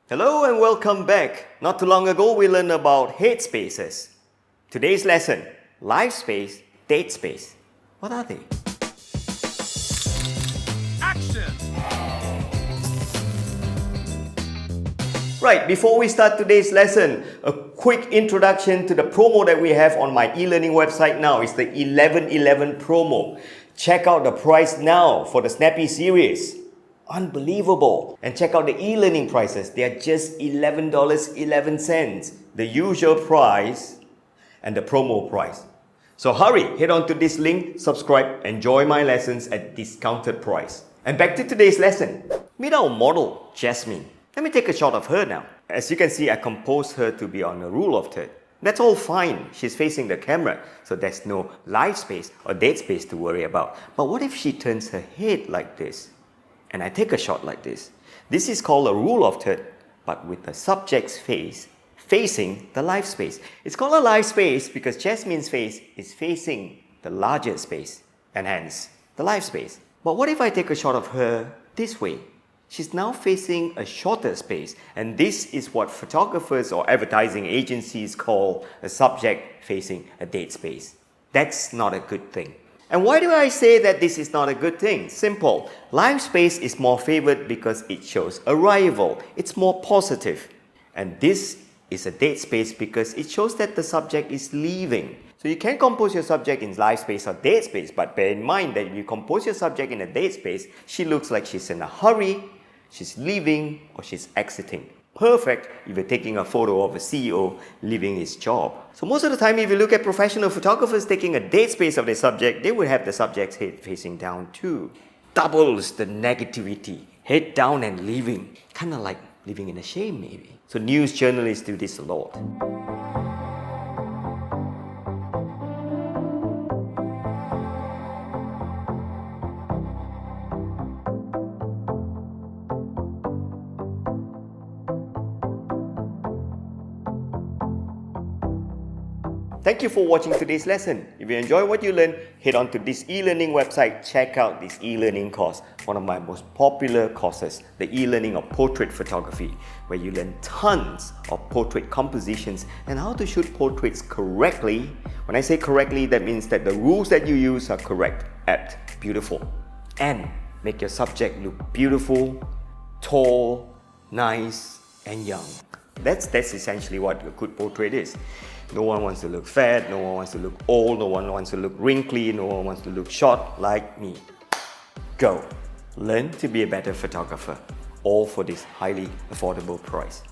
Hello and welcome back. Not too long ago we learned about head spaces. Today's lesson, life space, date space. What are they? Action! Right, before we start today's lesson, a quick introduction to the promo that we have on my e-learning website now. It's the 11/11 promo. Check out the price now for the Snappy series. Unbelievable. And check out the e-learning prices. They are just $11.11. The usual price and the promo price. So hurry, head on to this link, subscribe, enjoy my lessons at discounted price. And back to today's lesson. Meet our model, Jasmine. Let me take a shot of her now. As you can see, I composed her to be on a rule of third. That's all fine. She's facing the camera, so there's no life space or dead space to worry about. But what if she turns her head like this? And I take a shot like this. This is called a rule of third, but with the subject's face facing the life space. It's called a life space because Jasmine's face is facing the larger space, and hence the life space. But what if I take a shot of her this way? She's now facing a shorter space, and this is what photographers or advertising agencies call a subject facing a dead space. That's not a good thing. And why do I say that this is not a good thing? Simple. Life space is more favored because it shows arrival. It's more positive. And this is a dead space because it shows that the subject is leaving. So you can compose your subject in life space or dead space, but bear in mind that if you compose your subject in a dead space, she looks like she's in a hurry, she's leaving, or she's exiting. Perfect if you're taking a photo of a CEO leaving his job. So most of the time, if you look at professional photographers taking a dead space of their subject, they would have the subject's head facing down too. Doubles the negativity. Head down and leaving. Kind of like living in a shame maybe. So news journalists do this a lot. Thank you for watching today's lesson. If you enjoy what you learn, head on to this e-learning website, check out this e-learning course, one of my most popular courses, the e-learning of portrait photography, where you learn tons of portrait compositions and how to shoot portraits correctly. When I say correctly, that means that the rules that you use are correct, apt, beautiful, and make your subject look beautiful, tall, nice, and young. That's essentially what a good portrait is. No one wants to look fat, no one wants to look old, no one wants to look wrinkly, no one wants to look short like me. Go. Learn to be a better photographer, all for this highly affordable price.